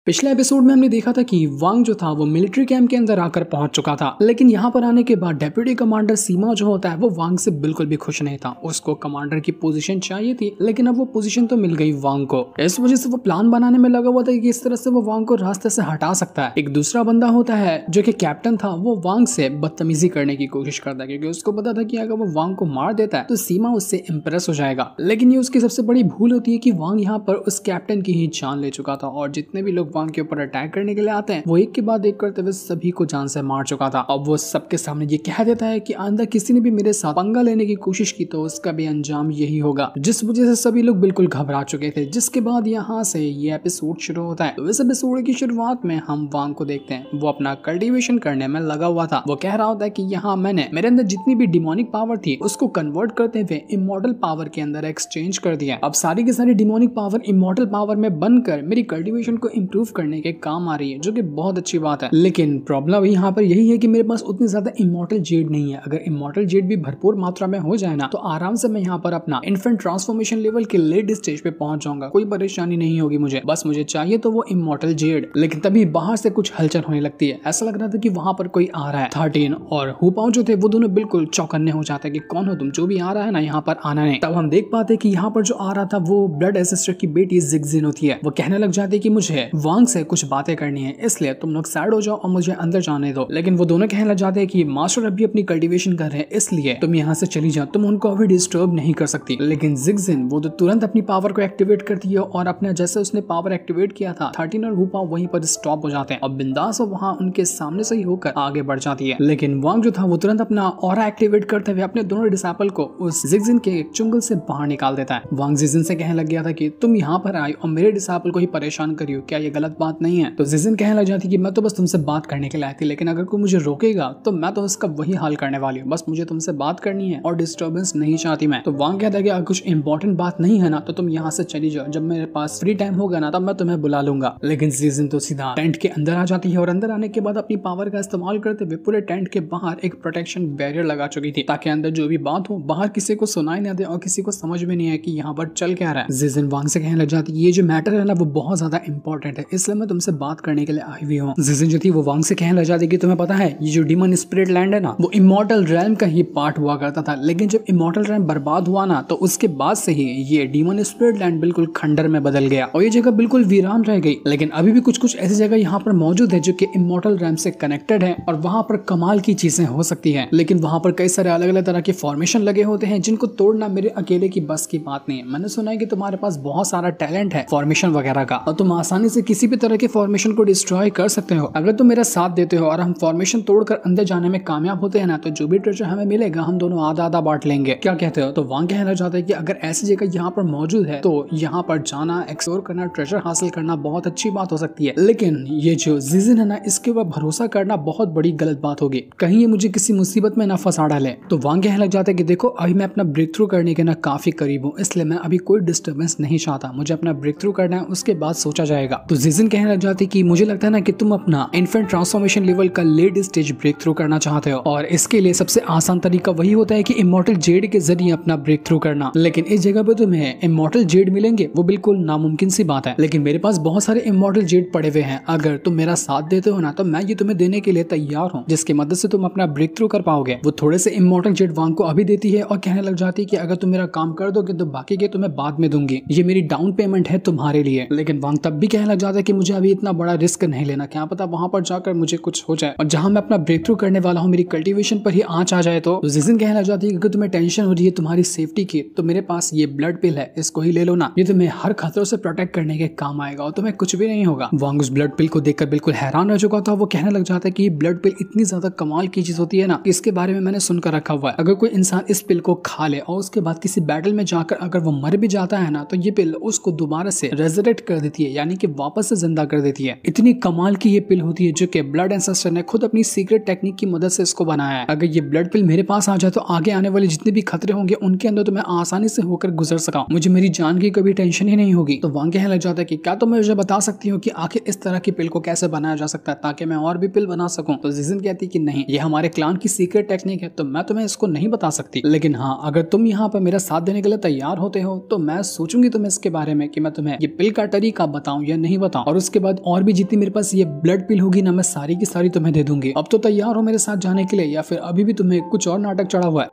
पिछले एपिसोड में हमने देखा था कि वांग जो था वो मिलिट्री कैंप के अंदर आकर पहुंच चुका था, लेकिन यहाँ पर आने के बाद डेप्यूटी कमांडर सीमा जो होता है वो वांग से बिल्कुल भी खुश नहीं था। उसको कमांडर की पोजीशन चाहिए थी, लेकिन अब वो पोजीशन तो मिल गई वांग को। इस वजह से वो प्लान बनाने में लगा हुआ था कि इस तरह से वो वांग को रास्ते से हटा सकता है। एक दूसरा बंदा होता है जो कि कैप्टन था, वो वांग से बदतमीजी करने की कोशिश करता है, क्योंकि उसको पता था कि अगर वो वांग को मार देता है तो सीमा उससे इम्प्रेस हो जाएगा। लेकिन ये उसकी सबसे बड़ी भूल होती है कि वांग यहाँ पर उस कैप्टन की ही जान ले चुका था, और जितने भी लोग वांग के ऊपर अटैक करने के लिए आते हैं वो एक के बाद एक करते हुए सभी को जान से मार चुका था। अब वो सबके सामने ये कह देता है कि आइंदा किसी ने भी मेरे साथ पंगा लेने की कोशिश की तो उसका भी अंजाम यही होगा, जिस वजह से सभी लोग बिल्कुल घबरा चुके थे। जिसके बाद यहाँ से ये एपिसोड शुरू होता है। तो इस एपिसोड की शुरुआत में हम वांग को देखते हैं, वो अपना कल्टीवेशन करने में लगा हुआ था। वो कह रहा होता है कि यहाँ मैंने मेरे अंदर जितनी भी डिमोनिक पावर थी उसको कन्वर्ट करते हुए इमॉर्टल पावर के अंदर एक्सचेंज कर दिया। अब सारी की सारी डिमोनिक पावर इमॉर्टल पावर में बनकर मेरी कल्टीवेशन को इम्प्रूव करने के काम आ रही है, जो कि बहुत अच्छी बात है। लेकिन प्रॉब्लम यहाँ पर यही है कि मेरे पास उतनी ज्यादा इमॉर्टल जेड नहीं है। अगर इमॉर्टल जेड भी भरपूर मात्रा में हो जाए ना तो आराम से मैं यहाँ पर अपना इन्फेंट ट्रांसफॉर्मेशन लेवल के लेट स्टेज पे पहुंच जाऊंगा, कोई परेशानी नहीं होगी मुझे। बस मुझे चाहिए तो वो इमॉर्टल जेड। लेकिन तभी बाहर से कुछ हलचल होने लगती है। ऐसा लग रहा था कि वहां पर कोई आ रहा है। 13 और हुपाओ जो थे वो दोनों बिल्कुल चौकन्ने हो जाते हैं कि कौन हो तुम, जो भी आ रहा है ना यहाँ पर आना नहीं। तब हम देख पाते कि यहाँ पर जो आ रहा था वो ब्लड एसिस्टर की बेटी जिगजिन होती है। वो कहने लग जाती है कि मुझे वांग से कुछ बातें करनी है, इसलिए तुम लोग साइड हो जाओ और मुझे अंदर जाने दो। लेकिन वो दोनों कहने लग जाते हैं कि मास्टर अभी अपनी कल्टीवेशन कर रहे हैं, इसलिए तुम यहाँ से चली जाओ, तुम उनको अभी डिस्टर्ब नहीं कर सकती। लेकिन जिगजिन वो तो तुरंत अपनी पावर को एक्टिवेट करती है, और अपने जैसे उसने पावर एक्टिवेट किया था 13 और हुपा वहीं पर स्टॉप हो जाते हैं और बिंदास वहां उनके सामने से ही होकर आगे बढ़ जाती है। लेकिन वांग जो था वो तुरंत अपना ऑरा एक्टिवेट करते हुए अपने दोनों डिसाइपल को उस जिगजिन के चुंगल से बाहर निकाल देता है। वांग जिगजिन से कहने लग गया था कि तुम यहाँ पर आई और मेरे डिसाइपल को ही परेशान करी हो, क्या ये गलत बात नहीं है? तो जिगजिन कहने लग जाती कि मैं तो बस तुमसे बात करने के लिए आई थी, लेकिन अगर कोई मुझे रोकेगा तो मैं तो उसका वही हाल करने वाली हूँ। बस मुझे तुमसे बात करनी है और डिस्टर्बेंस नहीं चाहती मैं। तो वांग कहता है कि अगर कुछ इंपॉर्टेंट बात नहीं है ना तो तुम यहाँ से चली जाओ, जब मेरे पास फ्री टाइम होगा ना तब मैं तुम्हें बुला लूंगा। लेकिन जिगजिन तो सीधा टेंट के अंदर आ जाती है, और अंदर आने के बाद अपनी पावर का इस्तेमाल करते हुए पूरे टेंट के बाहर एक प्रोटेक्शन बैरियर लगा चुकी थी, ताकि अंदर जो भी बात हो बाहर किसी को सुनाई ना दे और किसी को समझ में नहीं आए कि यहाँ पर चल क्या रहा है। जिगजिन वांग से कहने लग जाती है ये जो मैटर है ना वो बहुत ज्यादा इंपॉर्टेंट है, इसलिए मैं तुमसे बात करने के लिए आई हुई हूँ। जिगजिन जो थी वो वांग से कहने लग जाती कि तुम्हें पता है ये जो डीमन स्पिरिट लैंड है ना वो इमॉर्टल रैल्म का ही पार्ट हुआ करता था, लेकिन जब इमॉर्टल रैल्म बर्बाद हुआ ना तो उसके बाद से ही ये डीमन स्पिरिट लैंड बिल्कुल खंडर में बदल गया और ये जगह बिल्कुल वीरान रह गई। लेकिन अभी भी कुछ कुछ ऐसी जगह यहाँ पर मौजूद है जो कि इमॉर्टल रैल्म से कनेक्टेड है और वहां पर कमाल की चीजें हो सकती है। लेकिन वहां पर कई सारे अलग अलग तरह के फॉर्मेशन लगे होते हैं जिनको तोड़ना मेरे अकेले की बस की बात नहीं है। मैंने सुना है कि तुम्हारे पास बहुत सारा टैलेंट है फॉर्मेशन वगैरह का, और तुम आसानी से किसी भी तरह के फॉर्मेशन को डिस्ट्रॉय कर सकते हो अगर तुम मेरा साथ देते हो और हम फॉर्मेशन तोड़कर अंदर जाने में कामयाब होते हैं ना तो जो भी ट्रेजर हमें मिलेगा हम दोनों आधा आधा बांट लेंगे। क्या कहते हो? तो वांग कहना चाहते हैं कि अगर ऐसी जगह यहाँ पर मौजूद है तो यहाँ पर जाना, एक्सप्लोर करना, ट्रेजर हासिल करना बहुत अच्छी बात हो सकती है, लेकिन ये जो जिगजिन है ना इसके ऊपर भरोसा करना बहुत बड़ी गलत बात होगी, कहीं ये मुझे किसी मुसीबत में ना फंसा डाले। तो वांग कहने लग जाते हैं कि देखो अभी मैं अपना ब्रेक थ्रू करने के ना काफी करीब हूँ, इसलिए मैं अभी कोई डिस्टर्बेंस नहीं चाहता, मुझे अपना ब्रेक थ्रू करना है, उसके बाद सोचा जाएगा। तो जिगजिन कहने लग जाती कि मुझे लगता है ना कि तुम अपना इन्फेंट ट्रांसफॉर्मेशन लेवल का लेट स्टेज ब्रेक थ्रू करना चाहते हो, और इसके लिए सबसे आसान तरीका वही होता है कि इमॉर्टल जेड के जरिए अपना ब्रेक थ्रू करना। लेकिन इस जगह पे तुम्हें इमॉर्टल जेड मिलेंगे वो बिल्कुल नामुमकिन सी बात है, लेकिन मेरे पास बहुत सारे इमॉर्टल जेड पड़े हुए हैं, अगर तुम मेरा साथ देते हो ना तो मैं ये तुम्हें देने के लिए तैयार हूँ, जिसकी मदद से तुम अपना ब्रेक थ्रू कर पाओगे। वो थोड़े से इमॉर्टल जेड वांग को अभी देती है और कहने लग जाती है कि अगर तुम मेरा काम कर दोगे तो बाकी के तुम्हें बाद में दूंगी, ये मेरी डाउन पेमेंट है तुम्हारे लिए। लेकिन वांग तब भी कहने लग जाता है कि मुझे अभी इतना बड़ा रिस्क नहीं लेना, क्या पता वहां पर जाकर मुझे कुछ हो जाए और जहां मैं अपना ब्रेक थ्रू करने वाला हूँ मेरी कल्टीवेशन पर ही आंच आ जाए। तो जिगजिन कहने लग जाती है कि तुम्हें टेंशन हो रही है तुम्हारी सेफ्टी की तो मेरे पास ये ब्लड पिल है, इसको ही ले लो ना, ये तुम्हें हर खतरों से प्रोटेक्ट करने के काम आएगा और तुम्हें कुछ भी नहीं होगा। वांग उस ब्लड पिल को देखकर बिल्कुल हैरान रह चुका था। वो कहने लग जाता है कि ब्लड पिल इतनी ज्यादा कमाल की चीज होती है ना, इसके बारे में मैंने सुनकर रखा हुआ है, अगर कोई इंसान इस पिल को खा ले और उसके बाद किसी बैटल में जाकर अगर वो मर भी जाता है ना तो ये पिल उसको दोबारा से रेजरेक्ट कर देती है, यानी कि वापस से जिंदा कर देती है। इतनी कमाल की ये पिल होती है जो कि ब्लड एंसेस्टर ने खुद अपनी सीक्रेट टेक्निक की मदद से इसको बनाया है। अगर ये ब्लड पिल मेरे पास आ जाए तो आगे आने वाले जितने भी खतरे होंगे उनके अंदर तो मैं आसानी से होकर गुजर सका, मुझे मेरी जान की कभी टेंशन ही नहीं होगी। तो वांग कहने लग जाता है कि क्या तुम मुझे बता सकती हो कि आखिर इस तरह की पिल को कैसे बनाया जा सकता है ताकि मैं और भी पिल बना सकूं? तो जिगजिन कहती है कि नहीं, ये हमारे क्लान की सीक्रेट टेक्निक है तो मैं तुम्हें इसको नहीं बता सकती, लेकिन हाँ अगर तुम यहाँ पर मेरा साथ देने के लिए तैयार होते हो तो मैं सोचूंगी तुम्हें इसके बारे में कि मैं तुम्हें ये पिल का तरीका बताऊं या नहीं बताओ, और उसके बाद और भी जितनी मेरे पास ये ब्लड पिल होगी ना, मैं सारी की सारी तुम्हें दे दूंगी। अब तो तैयार हो मेरे साथ जाने के लिए या फिर अभी भी तुम्हें कुछ और नाटक चढ़ा हुआ है?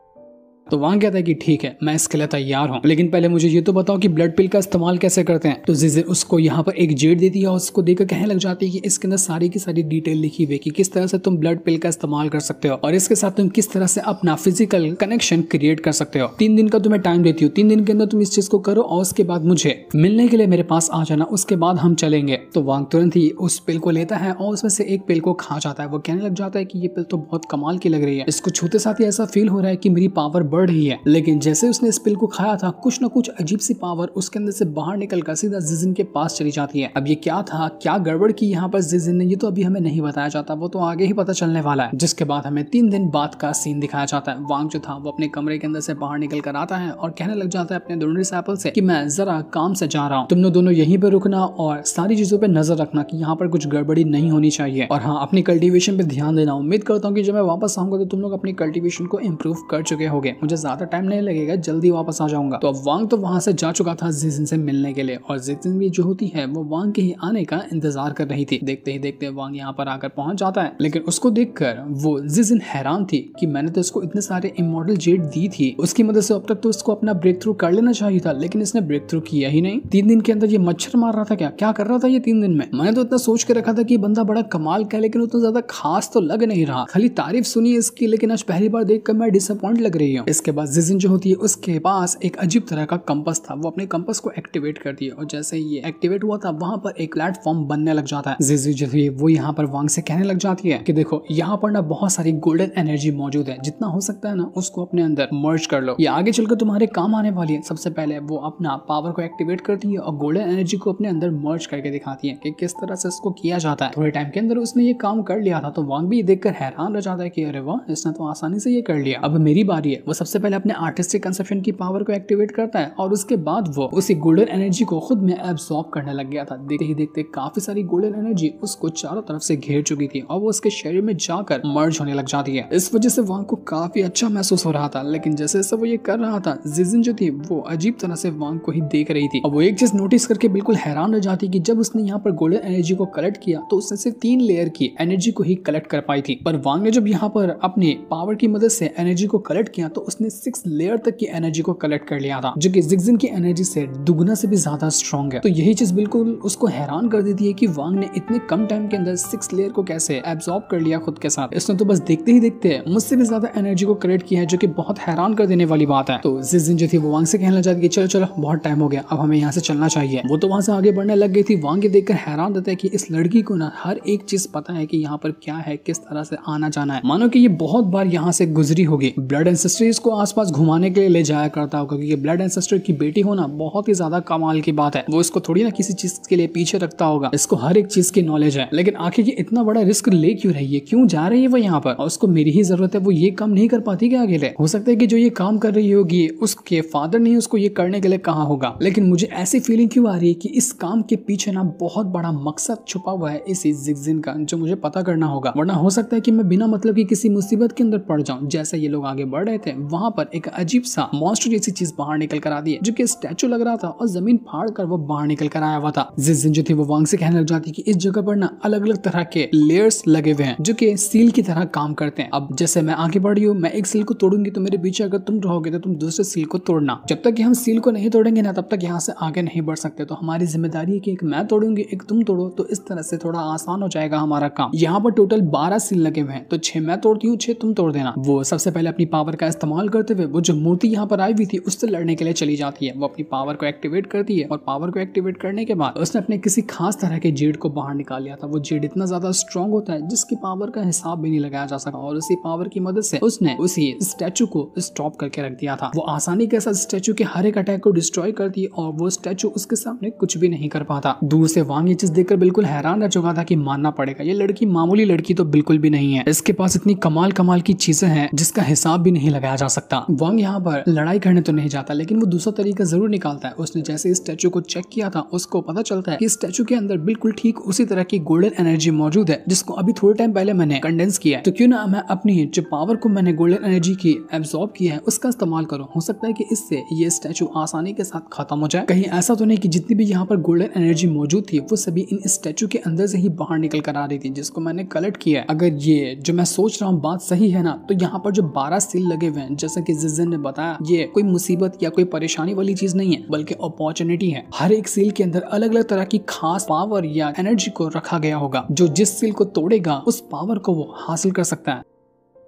तो वांग कहता है कि ठीक है, मैं इसके लिए तैयार हूँ, लेकिन पहले मुझे ये तो बताओ कि ब्लड पिल का इस्तेमाल कैसे करते हैं। तो जिजिन उसको यहाँ पर एक जेड देती है और उसको देकर कहने लग जाती है कि इसके अंदर सारी की सारी डिटेल लिखी हुई कि किस तरह से तुम ब्लड पिल का इस्तेमाल कर सकते हो और इसके साथ तुम किस तरह से अपना फिजिकल कनेक्शन क्रिएट कर सकते हो। 3 दिन का तुम्हें टाइम देती हूँ, 3 दिन के अंदर तुम इस चीज को करो और उसके बाद मुझे मिलने के लिए मेरे पास आ जाना, उसके बाद हम चलेंगे। तो वांग तुरंत ही उस पिल को लेता है और उसमें से एक पिल को खा जाता है। वो कहने लग जाता है कि ये पिल तो बहुत कमाल की लग रही है, इसको छूते साथ ही ऐसा फील हो रहा है कि मेरी पावर बढ़ रही है। लेकिन जैसे उसने इस पिल को खाया था, कुछ ना कुछ अजीब सी पावर उसके अंदर से बाहर निकलकर सीधा जिजिन के पास चली जाती है। अब ये क्या था, क्या गड़बड़ की यहाँ पर जिजिन ने, ये तो अभी हमें नहीं बताया जाता, वो तो आगे ही पता चलने वाला है। जिसके बाद हमें 3 दिन बाद का सीन दिखाया जाता है। वांग जो था वो अपने कमरे के अंदर से बाहर निकल कर आता है और कहने लग जाता है अपने दोनों डिसाइपल से कि मैं जरा काम से जा रहा हूँ, तुम दोनों यहीं पे रुकना और सारी चीजों पे नजर रखना कि यहाँ पर कुछ गड़बड़ी नहीं होनी चाहिए, और हाँ, अपनी कल्टीवेशन पे ध्यान देना। उम्मीद करता हूँ कि जब मैं वापस आऊंगा तो तुम लोग अपनी कल्टीवेशन को इम्प्रूव कर चुके होंगे, मुझे ज्यादा टाइम नहीं लगेगा, जल्दी वापस आ जाऊंगा। तो अब वांग तो वहां से जा चुका था जिजिन से मिलने के लिए, और जिजिन भी जो होती है वो वांग के ही आने का इंतजार कर रही थी। देखते ही देखते वांग यहाँ पर आकर पहुंच जाता है, लेकिन उसको देखकर वो जिजिन हैरान थी कि मैंने तो इसको इतने सारे इमॉर्टल जेड दी थी, उसकी मदद से अब तक तो इसको अपना ब्रेक थ्रू कर लेना चाहिए था, लेकिन इसने ब्रेक थ्रू किया ही नहीं। 3 दिन के अंदर ये मच्छर मार रहा था, क्या कर रहा था ये 3 दिन में? मैंने तो इतना सोच के रखा था कि बंदा बड़ा कमाल का है, लेकिन उतना ज्यादा खास तो लग नहीं रहा, खाली तारीफ सुनी इसकी, लेकिन आज पहली बार देखकर मैं डिसअपॉइंट लग रही हूँ। इसके बाद जिजिन जो होती है उसके पास एक अजीब तरह का कंपास था, वो अपने कंपास को एक्टिवेट कर दिया और जैसे ही ये एक्टिवेट हुआ था वहां पर एक प्लेटफॉर्म बनने लग जाता है। जिजिन जो है वो यहाँ पर वांग से कहने लग जाती है कि देखो यहाँ पर ना बहुत सारी गोल्डन एनर्जी मौजूद है, जितना हो सकता है ना उसको अपने अंदर मर्ज कर लो, ये आगे चलकर तुम्हारे काम आने वाली है। सबसे पहले वो अपना पावर को एक्टिवेट करती है और गोल्डन एनर्जी को अपने अंदर मर्ज करके दिखाती है कि किस तरह से इसको किया जाता है। थोड़े टाइम के अंदर उसने ये काम कर लिया था, तो वांग भी देखकर हैरान रह जाता है कि अरे वाह, इसने तो आसानी से ये कर लिया, अब मेरी बारी है। वो सबसे पहले अपने आर्टिस्टिक कंसेप्शन की पावर को एक्टिवेट करता है और उसके बाद वो उसी गोल्डन एनर्जी को खुद में एब्सॉर्ब करने लग गया था। देखते ही देखते काफी सारी गोल्डन एनर्जी उसको चारों तरफ से घेर चुकी थी और वो उसके शरीर में जाकर मर्ज होने लग जाती है। इस वजह से वांग को काफी अच्छा महसूस हो रहा था, लेकिन जैसे जैसे वो ये कर रहा था, जिजिन जो थी वो अजीब तरह से वांग को ही देख रही थी। अब वो एक चीज नोटिस करके बिल्कुल हैरान रह जाती कि जब उसने यहाँ पर गोल्डन एनर्जी को कलेक्ट किया तो उसने सिर्फ 3 लेयर की एनर्जी को ही कलेक्ट कर पाई थी, पर वांग ने जब यहाँ पर अपने पावर की मदद से एनर्जी को कलेक्ट किया तो उसने 6 लेयर तक की एनर्जी को कलेक्ट कर लिया था, जो कि जिजिन की एनर्जी से दुगना से भी ज्यादा स्ट्रॉन्ग है। तो यही चीज बिल्कुल उसको हैरान कर देती है कि वांग ने इतने कम टाइम के अंदर 6 लेयर को कैसे एब्सॉर्ब कर लिया खुद के साथ। इसने तो बस देखते ही देखते मुझसे भी ज्यादा एनर्जी को कलेक्ट किया है, जो कि बहुत हैरान कर देने वाली बात है। तो जिजिन जो थी वो वांग से कहने लग जाती कि चलो चलो बहुत टाइम हो गया, अब हमें यहाँ से चलना चाहिए। वो तो वहां से आगे बढ़ने लग गई थी। वांग ये देखकर हैरान रहता है कि इस लड़की को ना हर एक चीज पता है कि यहाँ पर क्या है, किस तरह से आना जाना है, मानो कि ये बहुत बार यहाँ से गुजरी होगी। ब्लड एंसेस्ट्रीज को आसपास घुमाने के लिए ले जाया करता होगा, क्योंकि ब्लड एंसेस्टर की बेटी होना बहुत ही ज्यादा कमाल की बात है। वो इसको थोड़ी ना किसी चीज के लिए पीछे रखता होगा, इसको हर एक चीज की नॉलेज है। लेकिन आखिर ये इतना बड़ा रिस्क ले क्यों रही है, क्यों जा रही है वो यहाँ पर, और उसको मेरी ही जरूरत है, वो ये काम नहीं कर पाती क्या अकेले? हो सकता है कि जो ये काम कर रही होगी उसके फादर ने उसको ये करने के लिए कहा होगा, लेकिन मुझे ऐसी फीलिंग क्यों आ रही है कि इस काम के पीछे ना बहुत बड़ा मकसद छुपा हुआ है इसी जिजिन का, जो मुझे पता करना होगा, वरना हो सकता है कि मैं बिना मतलब की किसी मुसीबत के अंदर पड़ जाऊं। जैसे ये लोग आगे बढ़ रहे थे वहां पर एक अजीब सा मॉन्स्टर जैसी चीज बाहर निकल कर आती है, जो कि स्टैचू लग रहा था और जमीन फाड़ कर वो बाहर निकल कर आया हुआ था। जिजिन जो थी वो वांग से कहने लग जाती कि इस जगह पर ना अलग अलग तरह के लेयर्स लगे हुए हैं, जो कि सील की तरह काम करते हैं। अब जैसे मैं आगे बढ़ रही हूँ, मैं एक सील को तोड़ूंगी तो मेरे पीछे अगर तुम रहोगे तो तुम दूसरे सील को तोड़ना। जब तक कि हम सील को नहीं तोड़ेंगे ना तब तक यहाँ से आगे नहीं बढ़ सकते। तो हमारी जिम्मेदारी है कि एक मैं तोड़ूंगी, एक तुम तोड़ो, तो इस तरह से थोड़ा आसान हो जाएगा हमारा काम। यहाँ पर टोटल 12 सील लगे हुए हैं, तो 6 मैं तोड़ती हूँ, 6 तुम तोड़ देना। वो सबसे पहले अपनी पावर का इस्तेमाल करते हुए वो जो मूर्ति यहाँ पर आई हुई थी उससे लड़ने के लिए चली जाती है। वो अपनी पावर को एक्टिवेट करती है और पावर को एक्टिवेट करने के बाद उसने अपने किसी खास तरह के जेड को बाहर निकाल लिया था। वो जेड इतना ज्यादा स्ट्रॉन्ग होता है जिसकी पावर का हिसाब भी नहीं लगाया जा सका, और उसी पावर की मदद से उसने उसी स्टैचू को स्टॉप करके रख दिया था। वो आसानी के साथ स्टैचू के हर एक अटैक को डिस्ट्रॉय करती है और वो स्टैचू उसके सामने कुछ भी नहीं कर पाता। दूर से वांग ये चीज देखकर बिल्कुल हैरान रह चुका था कि मानना पड़ेगा ये लड़की मामूली लड़की तो बिल्कुल भी नहीं है, इसके पास इतनी कमाल की चीजें हैं जिसका हिसाब भी नहीं लगाया जा जा सकता। वांग यहाँ पर लड़ाई करने तो नहीं जाता, लेकिन वो दूसरा तरीका जरूर निकालता है। उसने जैसे इस स्टैचू को चेक किया था, उसको पता चलता है कि स्टैचू के अंदर बिल्कुल ठीक उसी तरह की गोल्डन एनर्जी मौजूद है जिसको अभी थोड़े टाइम पहले मैंने कंडेंस किया है। तो क्यों ना मैं अपनी जो पावर को मैंने गोल्डन एनर्जी की एब्जॉर्ब किया है उसका इस्तेमाल करूं। हो सकता है कि इससे ये स्टैचू आसानी के साथ खत्म हो जाए। कहीं ऐसा तो नहीं कि जितनी भी यहाँ पर गोल्डन एनर्जी मौजूद थी वो सभी इन स्टैचू के अंदर से ही बाहर निकल कर आ रही थी जिसको मैंने कलेक्ट किया है। अगर ये जो मैं सोच रहा हूँ बात सही है ना, तो यहाँ पर जो 12 सील लगे हुए हैं, जैसा कि जिजन ने बताया, ये कोई मुसीबत या कोई परेशानी वाली चीज नहीं है बल्कि अपॉर्चुनिटी है। हर एक सील के अंदर अलग अलग तरह की खास पावर या एनर्जी को रखा गया होगा जो जिस सील को तोड़ेगा उस पावर को वो हासिल कर सकता है।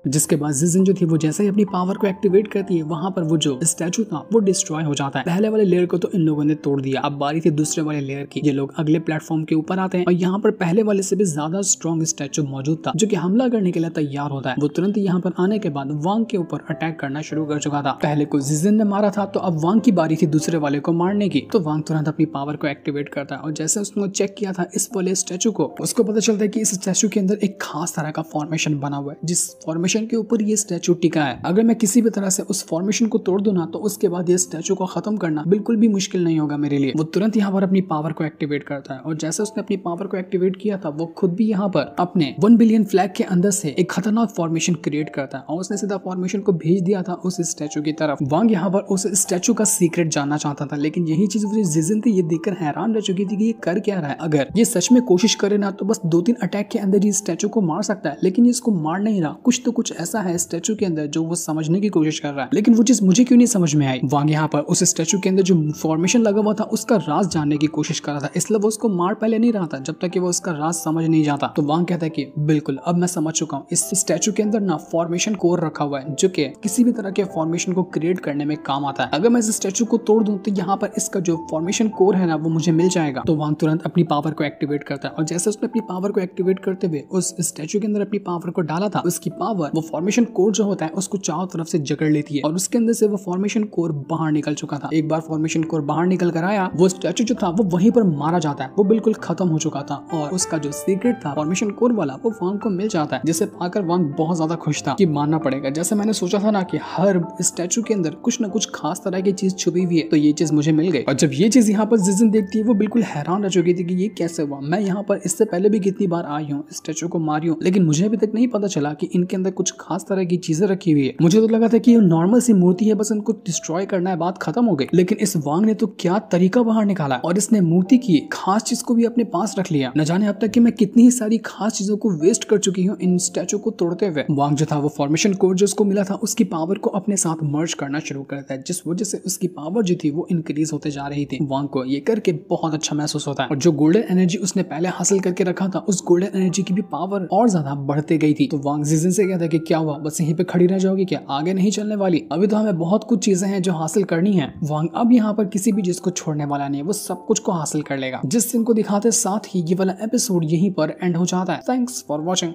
जिसके बाद जिजन जो थी वो जैसे ही अपनी पावर को एक्टिवेट करती है, वहां पर वो जो स्टैचू था वो डिस्ट्रॉय हो जाता है। पहले वाले लेयर को तो इन लोगों ने तोड़ दिया, अब बारी थी दूसरे वाले लेयर की। ये लोग अगले प्लेटफॉर्म के ऊपर आते हैं और यहाँ पर पहले वाले से भी ज्यादा स्ट्रॉन्ग स्टैचू मौजूद था जो कि हमला करने के लिए तैयार होता है। वो तुरंत यहाँ पर आने के बाद वांग के ऊपर अटैक करना शुरू कर चुका था। पहले को जिजन ने मारा था, तो अब वांग की बारी थी दूसरे वाले को मारने की। तो वांग तुरंत अपनी पावर को एक्टिवेट करता है और जैसे उसने चेक किया था इस वाले स्टैचू को, उसको पता चलता है कि इस स्टैचू के अंदर एक खास तरह का फॉर्मेशन बना हुआ है जिस फॉर्मेशन के ऊपर ये स्टैचू टिका है। अगर मैं किसी भी तरह से उस फॉर्मेशन को तोड़ दूं ना, तो उसके बाद ये स्टैचू को खत्म करना बिल्कुल भी मुश्किल नहीं होगा मेरे लिए। वो तुरंत यहाँ पर अपनी पावर को एक्टिवेट करता है और जैसे उसने अपनी पावर को एक्टिवेट किया था, वो खुद भी यहाँ पर अपने 1 बिलियन फ्लैग के अंदर से एक खतरनाक फॉर्मेशन क्रिएट करता है और उसने सीधा फॉर्मेशन को भेज दिया था उस स्टैचू की तरफ। वांग यहाँ पर उस स्टैचू का सीक्रेट जानना चाहता था, लेकिन यही चीज जिजन थी ये देखकर हैरान रह चुकी थी कि ये कर क्या रहा है। अगर ये सच में कोशिश करे ना, तो बस 2-3 अटैक के अंदर ये स्टैचू को मार सकता है, लेकिन ये इसको मार नहीं रहा। कुछ तो कुछ ऐसा है स्टैचू के अंदर जो वो समझने की कोशिश कर रहा है, लेकिन वो चीज मुझे क्यों नहीं समझ में आई। वांग यहाँ पर उस स्टैचू के अंदर जो फॉर्मेशन लगा हुआ था उसका राज जानने की कोशिश कर रहा था, इसलिए वो उसको मार पहले नहीं रहा था जब तक कि वो उसका राज समझ नहीं जाता। तो वांग कहता है कि बिल्कुल अब मैं समझ चुका हूँ, इस स्टैचू के अंदर ना फॉर्मेशन कोर रखा हुआ है जो कि किसी भी तरह के फॉर्मेशन को क्रिएट करने में काम आता है। अगर मैं इस स्टैचू को तोड़ दूं तो यहाँ पर इसका जो फॉर्मेशन कोर है ना वो मुझे मिल जाएगा। तो वांग तुरंत अपनी पावर को एक्टिवेट करता है और जैसे उसने अपनी पावर को एक्टिवेट करते हुए उस स्टैचू के अंदर अपनी पावर को डाला था, उसकी पावर वो फॉर्मेशन कोर जो होता है उसको चारों तरफ से जकड़ लेती है और उसके अंदर से वो फॉर्मेशन कोर बाहर निकल चुका था। एक बार फॉर्मेशन कोर बाहर निकल कर आया, वो स्टैचू जो था वो वहीं पर मारा जाता है। वो बिल्कुल खत्म हो चुका था और उसका जो सीक्रेट था फॉर्मेशन कोर वाला वो वांग को मिल जाता है, जिसे पाकर वांग बहुत ज्यादा खुश था कि मानना पड़ेगा, जैसे मैंने सोचा था ना कि हर स्टैचू के अंदर कुछ ना कुछ खास तरह की चीज छुपी हुई है, तो ये चीज मुझे मिल गई। और जब ये चीज यहाँ पर जिजन देखती है वो बिल्कुल हैरान रह चुकी थी कि ये कैसे हुआ। मैं यहाँ पर इससे पहले भी कितनी बार आई हूँ, स्टैचू को मारी हूँ, लेकिन मुझे अभी तक नहीं पता चला कि इनके अंदर कुछ खास तरह की चीजें रखी हुई है। मुझे तो लगा था कि ये नॉर्मल सी मूर्ति है, बस इनको डिस्ट्रॉय करना है, बात खत्म हो गई। लेकिन इस वांग ने तो क्या तरीका बाहर निकाला और इसने मूर्ति की खास चीज को भी अपने पास रख लिया। न जाने अब तक कि मैं कितनी ही सारी खास चीजों को वेस्ट कर चुकी हूँ इन स्टैचू को तोड़ते हुए। वांग जो था वो फॉर्मेशन कोर जो उसको मिला था उसकी पावर को अपने साथ मर्ज करना शुरू करता है, जिस वजह से उसकी पावर जो थी वो इंक्रीज होते जा रही थी। वांग को ये करके बहुत अच्छा महसूस होता है और जो गोल्डन एनर्जी उसने पहले हासिल करके रखा था उस गोल्डन एनर्जी की भी पावर और ज्यादा बढ़ते गई थी। तो वांग जिजन से कहता है कि क्या हुआ, बस यहीं पे खड़ी रह जाओगी क्या, आगे नहीं चलने वाली? अभी तो हमें बहुत कुछ चीजें हैं जो हासिल करनी है। वांग अब यहाँ पर किसी भी चीज को छोड़ने वाला नहीं है, वो सब कुछ को हासिल कर लेगा। जिस सीन को दिखाते साथ ही ये वाला एपिसोड यहीं पर एंड हो जाता है। Thanks for watching.